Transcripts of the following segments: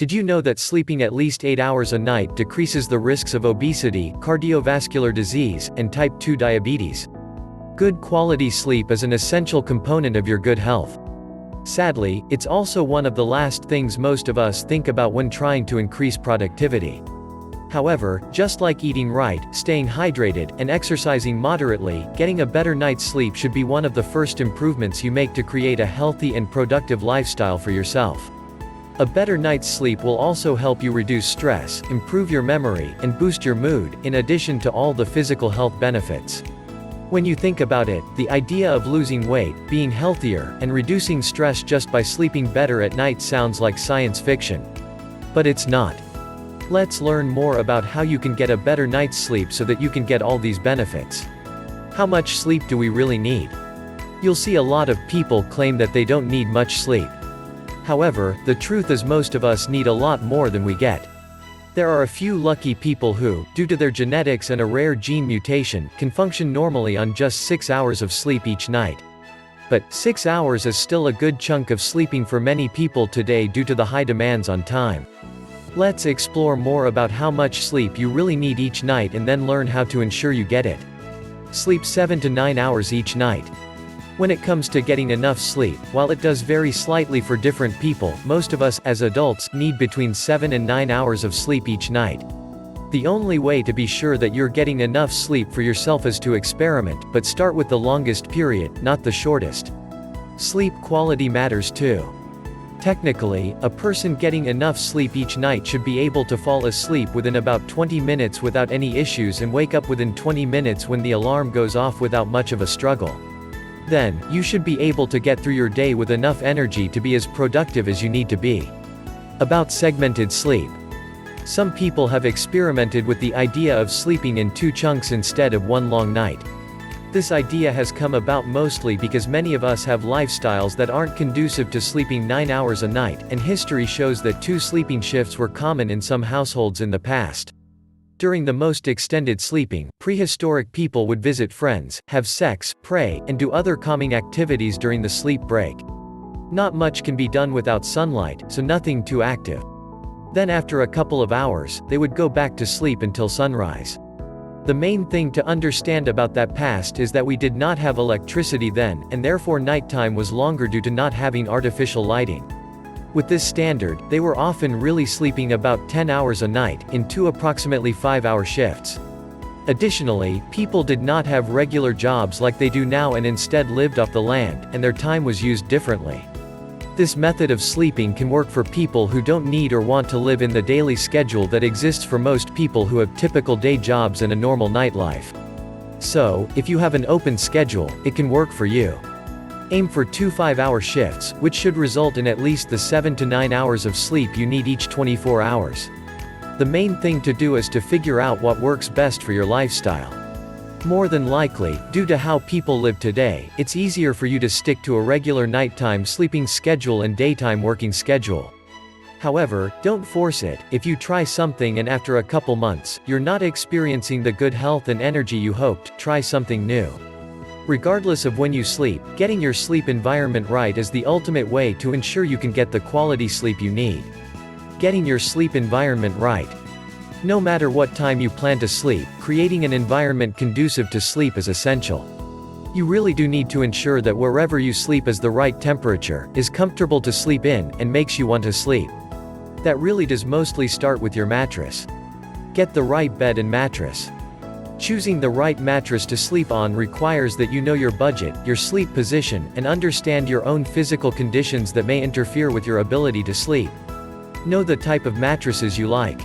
Did you know that sleeping at least 8 hours a night decreases the risks of obesity, cardiovascular disease, and type 2 diabetes? Good quality sleep is an essential component of your good health. Sadly, it's also one of the last things most of us think about when trying to increase productivity. However, just like eating right, staying hydrated, and exercising moderately, getting a better night's sleep should be one of the first improvements you make to create a healthy and productive lifestyle for yourself. A better night's sleep will also help you reduce stress, improve your memory, and boost your mood, in addition to all the physical health benefits. When you think about it, the idea of losing weight, being healthier, and reducing stress just by sleeping better at night sounds like science fiction. But it's not. Let's learn more about how you can get a better night's sleep so that you can get all these benefits. How much sleep do we really need? You'll see a lot of people claim that they don't need much sleep. However, the truth is most of us need a lot more than we get. There are a few lucky people who, due to their genetics and a rare gene mutation, can function normally on just 6 hours of sleep each night. But 6 hours is still a good chunk of sleeping for many people today due to the high demands on time. Let's explore more about how much sleep you really need each night and then learn how to ensure you get it. Sleep 7 to 9 hours each night. When it comes to getting enough sleep, while it does vary slightly for different people, most of us, as adults, need between 7 and 9 hours of sleep each night. The only way to be sure that you're getting enough sleep for yourself is to experiment, but start with the longest period, not the shortest. Sleep quality matters too. Technically, a person getting enough sleep each night should be able to fall asleep within about 20 minutes without any issues and wake up within 20 minutes when the alarm goes off without much of a struggle. Then, you should be able to get through your day with enough energy to be as productive as you need to be. About segmented sleep. Some people have experimented with the idea of sleeping in 2 chunks instead of one long night. This idea has come about mostly because many of us have lifestyles that aren't conducive to sleeping 9 hours a night, and history shows that 2 sleeping shifts were common in some households in the past. During the most extended sleeping, prehistoric people would visit friends, have sex, pray, and do other calming activities during the sleep break. Not much can be done without sunlight, so nothing too active. Then after a couple of hours, they would go back to sleep until sunrise. The main thing to understand about that past is that we did not have electricity then, and therefore nighttime was longer due to not having artificial lighting. With this standard, they were often really sleeping about 10 hours a night, in 2 approximately 5-hour shifts. Additionally, people did not have regular jobs like they do now and instead lived off the land, and their time was used differently. This method of sleeping can work for people who don't need or want to live in the daily schedule that exists for most people who have typical day jobs and a normal nightlife. So, if you have an open schedule, it can work for you. Aim for 2 5-hour shifts, which should result in at least the 7 to 9 hours of sleep you need each 24 hours. The main thing to do is to figure out what works best for your lifestyle. More than likely, due to how people live today, it's easier for you to stick to a regular nighttime sleeping schedule and daytime working schedule. However, don't force it. If you try something and after a couple months, you're not experiencing the good health and energy you hoped, try something new. Regardless of when you sleep, getting your sleep environment right is the ultimate way to ensure you can get the quality sleep you need. Getting your sleep environment right. No matter what time you plan to sleep, creating an environment conducive to sleep is essential. You really do need to ensure that wherever you sleep is the right temperature, is comfortable to sleep in, and makes you want to sleep. That really does mostly start with your mattress. Get the right bed and mattress. Choosing the right mattress to sleep on requires that you know your budget, your sleep position, and understand your own physical conditions that may interfere with your ability to sleep. Know the type of mattresses you like.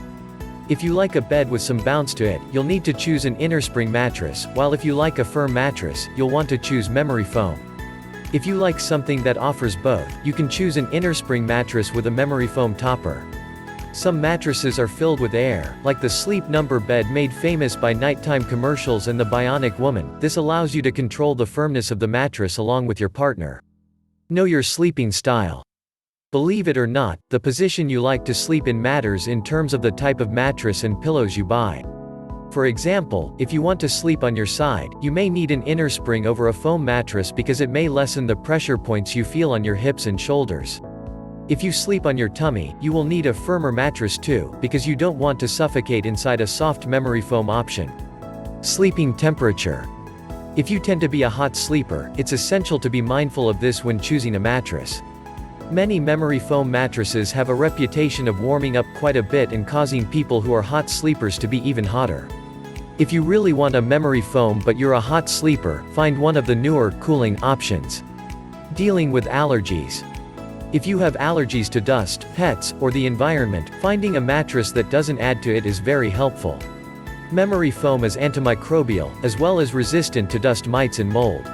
If you like a bed with some bounce to it, you'll need to choose an innerspring mattress, while if you like a firm mattress, you'll want to choose memory foam. If you like something that offers both, you can choose an innerspring mattress with a memory foam topper. Some mattresses are filled with air, like the Sleep Number bed made famous by nighttime commercials and the Bionic Woman. This allows you to control the firmness of the mattress along with your partner. Know your sleeping style. Believe it or not, the position you like to sleep in matters in terms of the type of mattress and pillows you buy. For example, if you want to sleep on your side, you may need an innerspring over a foam mattress because it may lessen the pressure points you feel on your hips and shoulders. If you sleep on your tummy, you will need a firmer mattress too, because you don't want to suffocate inside a soft memory foam option. Sleeping temperature. If you tend to be a hot sleeper, it's essential to be mindful of this when choosing a mattress. Many memory foam mattresses have a reputation of warming up quite a bit and causing people who are hot sleepers to be even hotter. If you really want a memory foam but you're a hot sleeper, find one of the newer, cooling options. Dealing with allergies. If you have allergies to dust, pets, or the environment, finding a mattress that doesn't add to it is very helpful. Memory foam is antimicrobial, as well as resistant to dust mites and mold.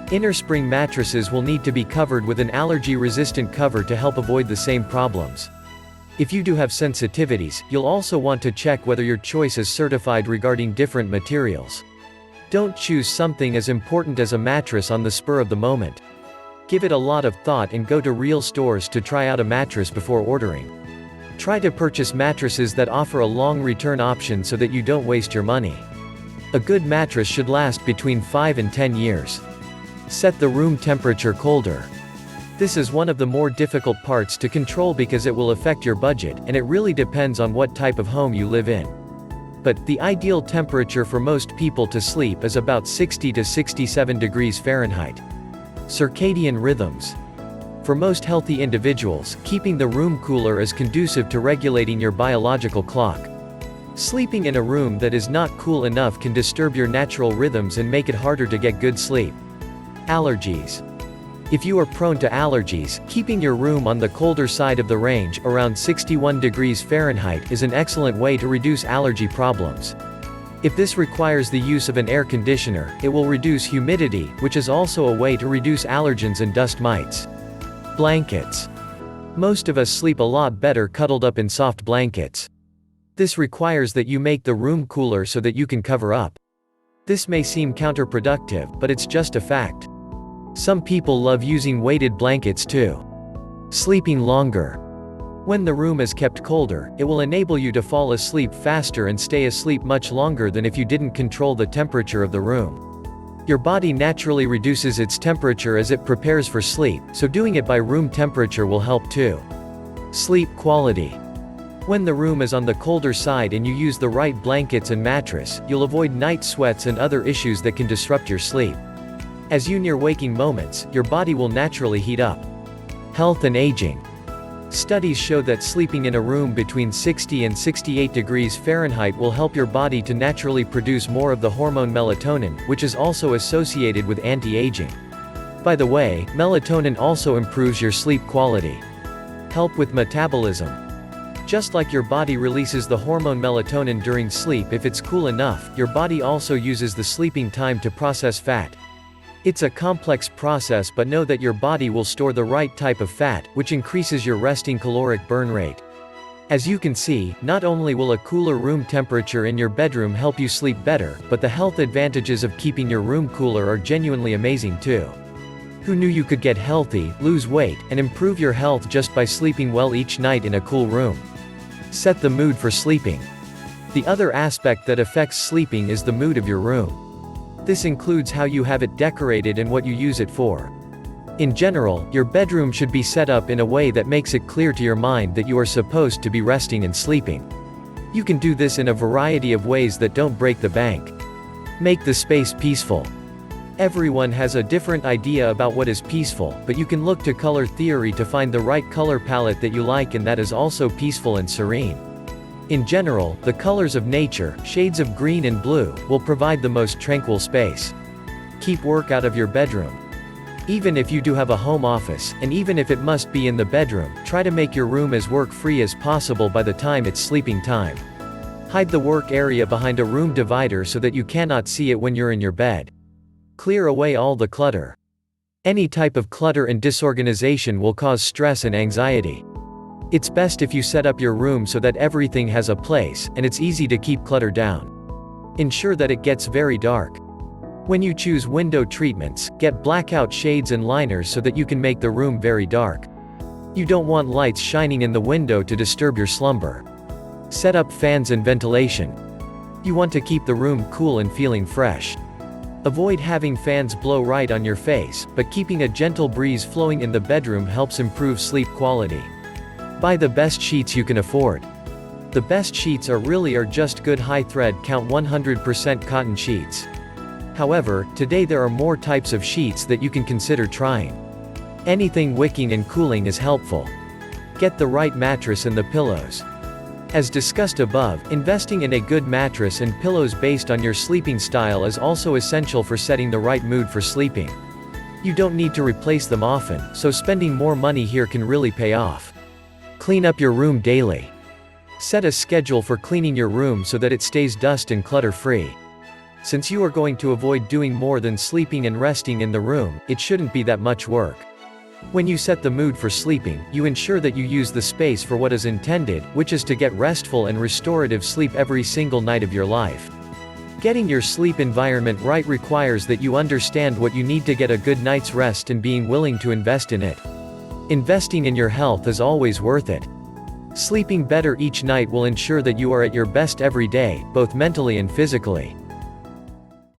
Innerspring mattresses will need to be covered with an allergy-resistant cover to help avoid the same problems. If you do have sensitivities, you'll also want to check whether your choice is certified regarding different materials. Don't choose something as important as a mattress on the spur of the moment. Give it a lot of thought and go to real stores to try out a mattress before ordering. Try to purchase mattresses that offer a long return option so that you don't waste your money. A good mattress should last between 5 and 10 years. Set the room temperature colder. This is one of the more difficult parts to control because it will affect your budget, and it really depends on what type of home you live in. But the ideal temperature for most people to sleep is about 60 to 67 degrees Fahrenheit. Circadian rhythms. For most healthy individuals, keeping the room cooler is conducive to regulating your biological clock. Sleeping in a room that is not cool enough can disturb your natural rhythms and make it harder to get good sleep. Allergies. If you are prone to allergies, keeping your room on the colder side of the range, around 61 degrees Fahrenheit, is an excellent way to reduce allergy problems. If this requires the use of an air conditioner, it will reduce humidity, which is also a way to reduce allergens and dust mites. Blankets. Most of us sleep a lot better cuddled up in soft blankets. This requires that you make the room cooler so that you can cover up. This may seem counterproductive, but it's just a fact. Some people love using weighted blankets too. Sleeping longer. When the room is kept colder, it will enable you to fall asleep faster and stay asleep much longer than if you didn't control the temperature of the room. Your body naturally reduces its temperature as it prepares for sleep, so doing it by room temperature will help too. Sleep quality. When the room is on the colder side and you use the right blankets and mattress, you'll avoid night sweats and other issues that can disrupt your sleep. As you near waking moments, your body will naturally heat up. Health and aging. Studies show that sleeping in a room between 60 and 68 degrees Fahrenheit will help your body to naturally produce more of the hormone melatonin, which is also associated with anti-aging. By the way, melatonin also improves your sleep quality. Help with metabolism. Just like your body releases the hormone melatonin during sleep if it's cool enough, your body also uses the sleeping time to process fat. It's a complex process, but know that your body will store the right type of fat, which increases your resting caloric burn rate. As you can see, not only will a cooler room temperature in your bedroom help you sleep better, but the health advantages of keeping your room cooler are genuinely amazing too. Who knew you could get healthy, lose weight, and improve your health just by sleeping well each night in a cool room? Set the mood for sleeping. The other aspect that affects sleeping is the mood of your room. This includes how you have it decorated and what you use it for. In general, your bedroom should be set up in a way that makes it clear to your mind that you are supposed to be resting and sleeping. You can do this in a variety of ways that don't break the bank. Make the space peaceful. Everyone has a different idea about what is peaceful, but you can look to color theory to find the right color palette that you like and that is also peaceful and serene. In general, the colors of nature, shades of green and blue, will provide the most tranquil space. Keep work out of your bedroom. Even if you do have a home office, and even if it must be in the bedroom, try to make your room as work-free as possible by the time it's sleeping time. Hide the work area behind a room divider so that you cannot see it when you're in your bed. Clear away all the clutter. Any type of clutter and disorganization will cause stress and anxiety. It's best if you set up your room so that everything has a place, and it's easy to keep clutter down. Ensure that it gets very dark. When you choose window treatments, get blackout shades and liners so that you can make the room very dark. You don't want lights shining in the window to disturb your slumber. Set up fans and ventilation. You want to keep the room cool and feeling fresh. Avoid having fans blow right on your face, but keeping a gentle breeze flowing in the bedroom helps improve sleep quality. Buy the best sheets you can afford. The best sheets are just good high thread count 100% cotton sheets. However, today there are more types of sheets that you can consider trying. Anything wicking and cooling is helpful. Get the right mattress and the pillows. As discussed above, investing in a good mattress and pillows based on your sleeping style is also essential for setting the right mood for sleeping. You don't need to replace them often, so spending more money here can really pay off. Clean up your room daily. Set a schedule for cleaning your room so that it stays dust and clutter-free. Since you are going to avoid doing more than sleeping and resting in the room, it shouldn't be that much work. When you set the mood for sleeping, you ensure that you use the space for what is intended, which is to get restful and restorative sleep every single night of your life. Getting your sleep environment right requires that you understand what you need to get a good night's rest and being willing to invest in it. Investing in your health is always worth it. Sleeping better each night will ensure that you are at your best every day, both mentally and physically.